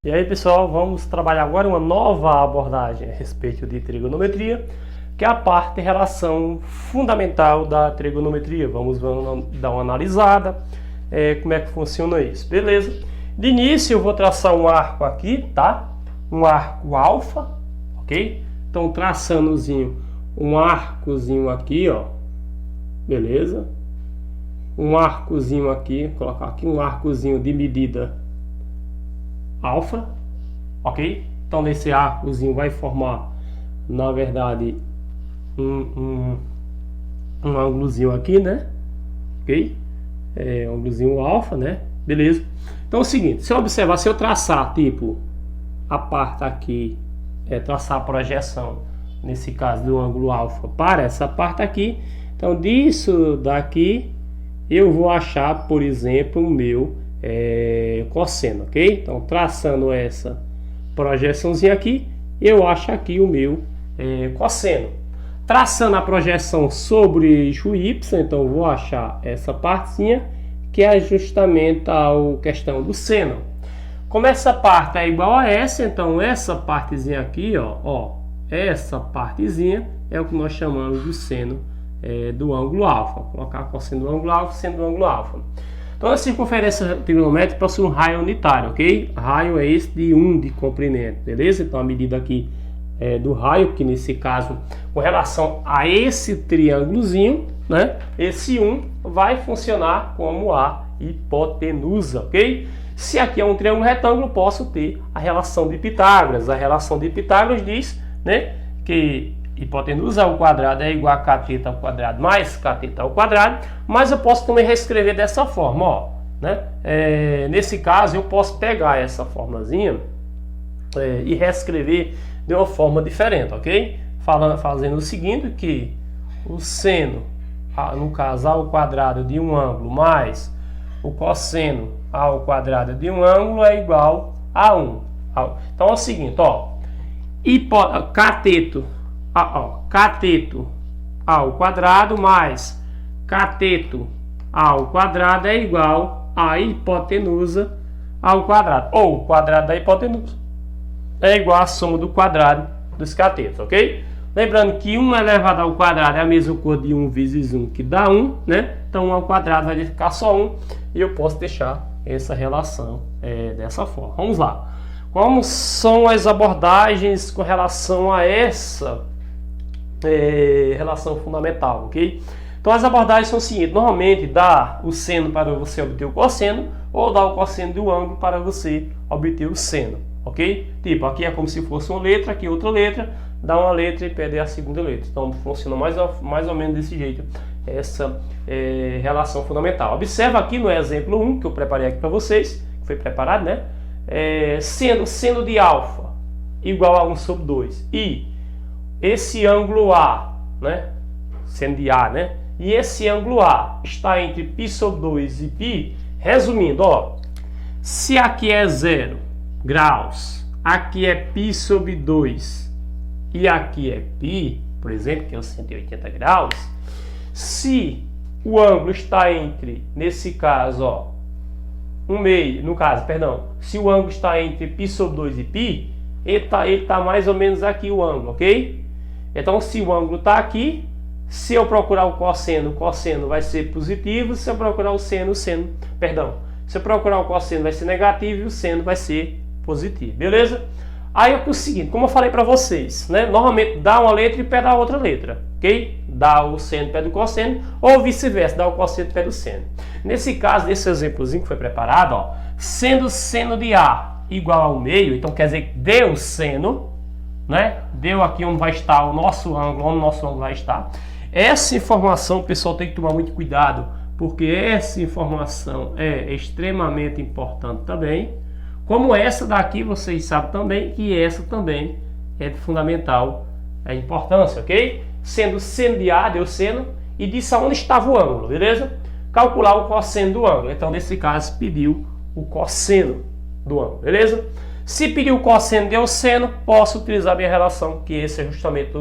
E aí, pessoal, vamos trabalhar agora uma nova abordagem a respeito de trigonometria, que é a parte de relação fundamental da trigonometria. Vamos dar uma analisada, como é que funciona isso, beleza? De início eu vou traçar um arco aqui, tá? Um arco alfa, ok? Então traçandozinho um arcozinho aqui, ó, beleza? Um arcozinho aqui, vou colocar aqui um arcozinho de medida alfa, ok? Então nesse arcozinho vai formar, na verdade, um ângulozinho aqui, né? Ok? Um ângulozinho alfa, né? Beleza? Então é o seguinte, se eu observar, se eu traçar tipo a parte aqui, traçar a projeção, nesse caso do ângulo alfa para essa parte aqui, então disso daqui eu vou achar, por exemplo, o meu cosseno, ok? Então traçando essa projeçãozinha aqui, eu acho aqui o meu cosseno. Traçando a projeção sobre o eixo Y, então eu vou achar essa partezinha, que é justamente a questão do seno. Como essa parte é igual a essa, então essa partezinha aqui, ó, essa partezinha é o que nós chamamos do seno do ângulo alfa. Vou colocar cosseno do ângulo alfa, seno do ângulo alfa. Então a circunferência trigonométrica possui um raio unitário, ok? Raio é esse de 1 de comprimento, beleza? Então a medida aqui do raio, que nesse caso, com relação a esse triângulozinho, né? Esse 1 vai funcionar como a hipotenusa, ok? Se aqui é um triângulo retângulo, posso ter a relação de Pitágoras. A relação de Pitágoras diz, né, que hipotenusa ao quadrado é igual a cateto ao quadrado mais cateto ao quadrado, mas eu posso também reescrever dessa forma, ó, né? Nesse caso eu posso pegar essa formulazinha e reescrever de uma forma diferente, ok? Fazendo o seguinte, que o seno, no caso ao quadrado de um ângulo mais o cosseno ao quadrado de um ângulo é igual a 1. Então é o seguinte, ó, cateto ao quadrado mais cateto ao quadrado é igual a hipotenusa ao quadrado, ou o quadrado da hipotenusa é igual a soma do quadrado dos catetos, ok? Lembrando que 1 elevado ao quadrado é a mesma coisa de 1 vezes 1, que dá 1, né? Então 1 ao quadrado vai ficar só 1, e eu posso deixar essa relação dessa forma. Vamos lá. Como são as abordagens com relação a essa relação fundamental, ok? Então as abordagens são o seguinte: normalmente dá o seno para você obter o cosseno, ou dá o cosseno do ângulo para você obter o seno, ok? Tipo, aqui é como se fosse uma letra, aqui outra letra, dá uma letra e pede a segunda letra. Então funciona mais ou menos desse jeito essa relação fundamental. Observa aqui no exemplo 1 que eu preparei aqui para vocês, que foi preparado, né? Seno de alfa igual a 1 sobre 2, e esse ângulo A, né? Seno de A, né? E esse ângulo A está entre π sobre 2 e π. Resumindo, ó, se aqui é 0 graus, aqui é π sobre 2 e aqui é π, por exemplo, que é os 180 graus, se o ângulo está entre, nesse caso, ó, se o ângulo está entre π sobre 2 e π, ele tá mais ou menos aqui o ângulo, ok? Então, se o ângulo está aqui, se eu procurar o cosseno vai ser positivo. Se eu procurar o seno, se eu procurar o cosseno vai ser negativo e o seno vai ser positivo, beleza? Aí é o seguinte, como eu falei para vocês, né? Normalmente dá uma letra e pede a outra letra, ok? Dá o seno, pede o cosseno, ou vice-versa, dá o cosseno, pede o seno. Nesse caso, nesse exemplozinho que foi preparado, ó, sendo seno de A igual ao meio, então quer dizer que deu seno, né? Deu aqui onde vai estar o nosso ângulo, onde o nosso ângulo vai estar. Essa informação, pessoal, tem que tomar muito cuidado, porque essa informação é extremamente importante também. Como essa daqui, vocês sabem também que essa também é de fundamental importância, ok? Sendo seno de A, deu seno, e disse aonde estava o ângulo, beleza? Calcular o cosseno do ângulo. Então, nesse caso, pediu o cosseno do ângulo, beleza? Se pediu o cosseno, deu seno, posso utilizar a minha relação, que esse é justamente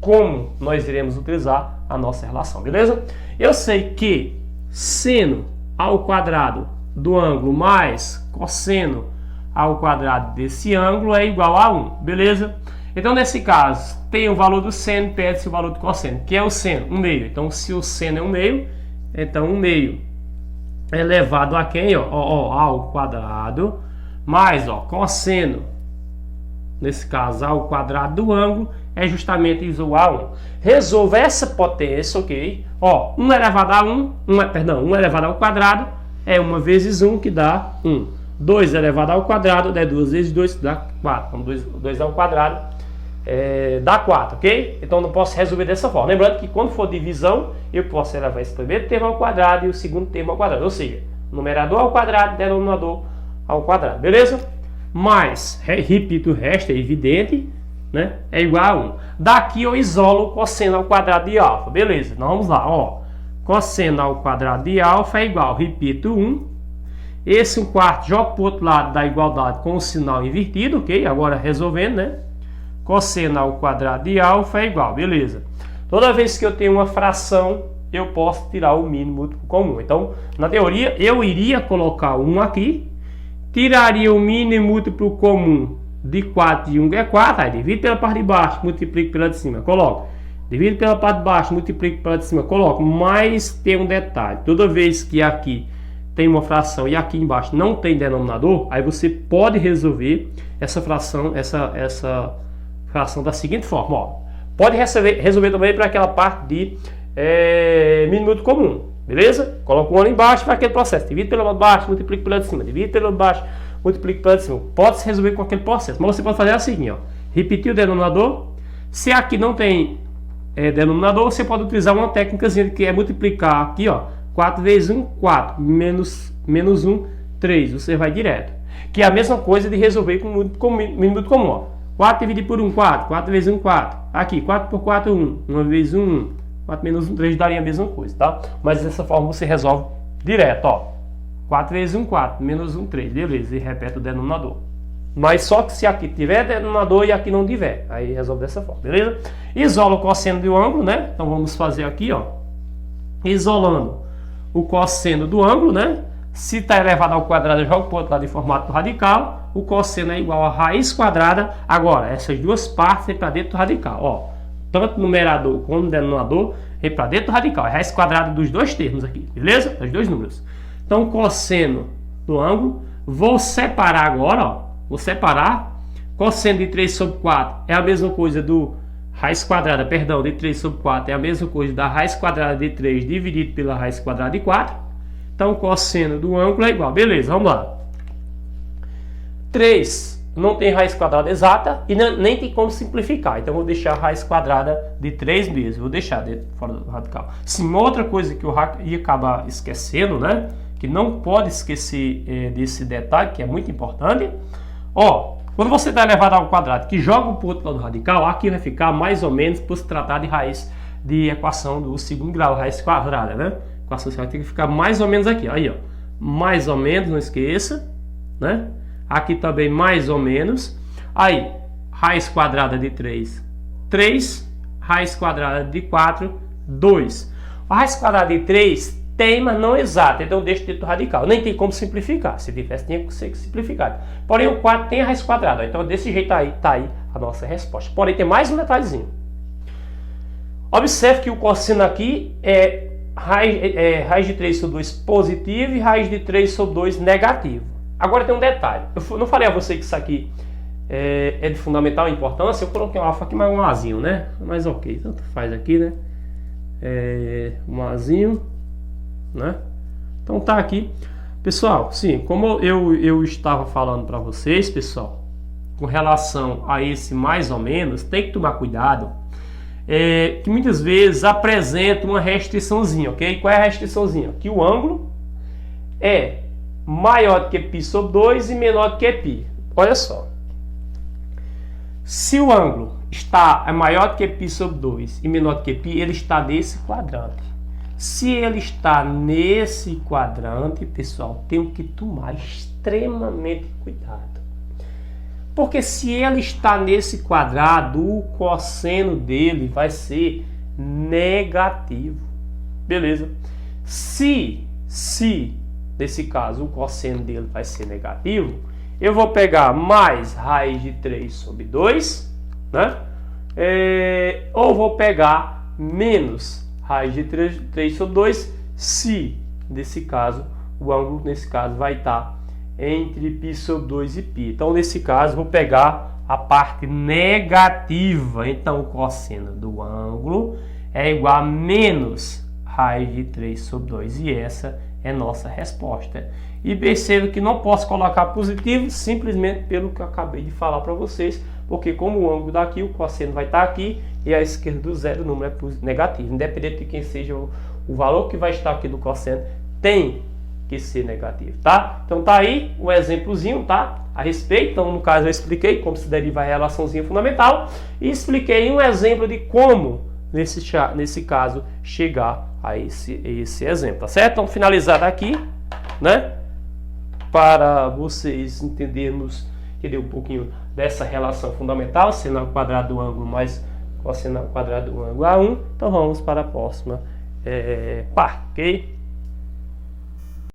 como nós iremos utilizar a nossa relação, beleza? Eu sei que seno ao quadrado do ângulo mais cosseno ao quadrado desse ângulo é igual a 1, beleza? Então, nesse caso, tem o valor do seno, pede-se o valor do cosseno, que é o seno, 1 meio. Então, se o seno é 1 meio, então 1 meio elevado a quem? Ao quadrado, mais cosseno, nesse caso, ao quadrado do ângulo, é justamente igual a 1. Resolva essa potência, ok? 1 elevado a 1, 1 elevado ao quadrado, é 1 vezes 1, que dá 1. 2 elevado ao quadrado, é 2 vezes 2, que dá 4. Então, 2 ao quadrado, dá 4, ok? Então, não posso resolver dessa forma. Lembrando que quando for divisão, eu posso elevar esse primeiro termo ao quadrado e o segundo termo ao quadrado. Ou seja, numerador ao quadrado, denominador ao quadrado, beleza? Mas, repito, o resto é evidente, né? É igual a 1. Daqui eu isolo o cosseno ao quadrado de alfa, beleza? Então, vamos lá, cosseno ao quadrado de alfa é igual, repito, 1. Esse 1/4 joga para o outro lado da igualdade com o sinal invertido, ok? Agora resolvendo, né? Cosseno ao quadrado de alfa é igual, beleza? Toda vez que eu tenho uma fração, eu posso tirar o mínimo múltiplo comum. Então, na teoria, eu iria colocar 1 aqui, tiraria o mínimo múltiplo comum de 4 e 1 é 4, aí divido pela parte de baixo, multiplico pela de cima, coloco. Divido pela parte de baixo, multiplico pela de cima, coloco. Mas tem um detalhe, toda vez que aqui tem uma fração e aqui embaixo não tem denominador, aí você pode resolver essa fração, essa fração da seguinte forma, pode resolver também para aquela parte de mínimo múltiplo comum, beleza? Coloca o 1 embaixo para aquele processo, divide pela de baixo, multiplica pela de cima, divide pela de baixo, multiplica pela de cima, pode se resolver com aquele processo, mas você pode fazer assim, repetir o denominador. Se aqui não tem denominador, você pode utilizar uma técnica que é multiplicar aqui, 4 vezes 1, 4, menos 1, 3, você vai direto. Que é a mesma coisa de resolver com mínimo múltiplo comum. 4 dividido por 1, 4, 4 vezes 1, 4. Aqui, 4 por 4, 1, 1 vezes 1, 4 menos 1, 3 daria a mesma coisa, tá? Mas dessa forma você resolve direto, 4 vezes 1, 4, menos 1, 3, beleza, e repete o denominador. Mas só que se aqui tiver denominador e aqui não tiver, aí resolve dessa forma, beleza? Isola o cosseno do ângulo, né? Então vamos fazer aqui, isolando o cosseno do ângulo, né? Se está elevado ao quadrado, eu jogo para o outro lado em formato radical. O cosseno é igual a raiz quadrada. Agora, essas duas partes vêm para dentro do radical. Tanto numerador como denominador vem para dentro do radical. É raiz quadrada dos dois termos aqui, beleza? Dos dois números. Então, cosseno do ângulo. Vou separar agora, Vou separar. Cosseno de 3 sobre 4 é a mesma coisa do raiz quadrada, de 3 sobre 4 é a mesma coisa da raiz quadrada de 3 dividido pela raiz quadrada de 4. Então, cosseno do ângulo é igual. Beleza, vamos lá. 3 não tem raiz quadrada exata e nem tem como simplificar. Então, vou deixar a raiz quadrada de 3 mesmo. Vou deixar fora do radical. Sim, outra coisa que eu ia acabar esquecendo, né? Que não pode esquecer desse detalhe, que é muito importante. Quando você está elevado ao quadrado, que joga para o outro lado radical, aqui vai ficar mais ou menos por se tratar de raiz de equação do segundo grau, raiz quadrada, né? Equação vai ter que ficar mais ou menos aqui, aí, mais ou menos, não esqueça, né? Aqui também mais ou menos. Aí, raiz quadrada de 3, 3, raiz quadrada de 4, 2. A raiz quadrada de 3 tem, mas não exata, então deixa dentro do radical. Nem tem como simplificar, se tivesse tinha que ser simplificado. Porém, o 4 tem a raiz quadrada, então desse jeito aí, tá aí a nossa resposta. Porém, tem mais um detalhezinho. Observe que o cosseno aqui é raiz de 3 sobre 2 positivo e raiz de 3 sobre 2 negativo. Agora tem um detalhe. Eu não falei a você que isso aqui é de fundamental importância. Eu coloquei um alfa aqui, mas um azinho, né? Mas ok, tanto faz aqui, né? Um azinho, né? Então tá aqui. Pessoal, sim, como eu estava falando para vocês, pessoal, com relação a esse mais ou menos, tem que tomar cuidado. Que muitas vezes apresenta uma restriçãozinha, ok? Qual é a restriçãozinha? Que o ângulo é maior do que π sobre 2 e menor do que π. Olha só. Se o ângulo é maior do que π sobre 2 e menor do que π, ele está nesse quadrante. Se ele está nesse quadrante, pessoal, tenho que tomar extremamente cuidado. Porque se ele está nesse quadrado, o cosseno dele vai ser negativo. Beleza? Se nesse caso o cosseno dele vai ser negativo, eu vou pegar mais raiz de 3 sobre 2, né? Ou vou pegar menos raiz de 3 sobre 2, se, nesse caso, o ângulo, nesse caso, vai estar entre π sobre 2 e π. Então, nesse caso, vou pegar a parte negativa. Então, o cosseno do ângulo é igual a menos raiz de 3 sobre 2. E essa é nossa resposta. E perceba que não posso colocar positivo simplesmente pelo que eu acabei de falar para vocês, porque como o ângulo daqui, o cosseno vai estar aqui e à esquerda do zero o número é negativo. Independente de quem seja o valor que vai estar aqui do cosseno, tem que ser negativo, tá? Então tá aí o exemplozinho, tá? A respeito, então no caso eu expliquei como se deriva a relaçãozinha fundamental e expliquei um exemplo de como, nesse caso, chegar a esse exemplo, tá certo? Então finalizado aqui, né? Para vocês entendermos, entender um pouquinho dessa relação fundamental, seno ao quadrado do ângulo mais cosseno ao quadrado do ângulo A1. Então vamos para a próxima parte, ok?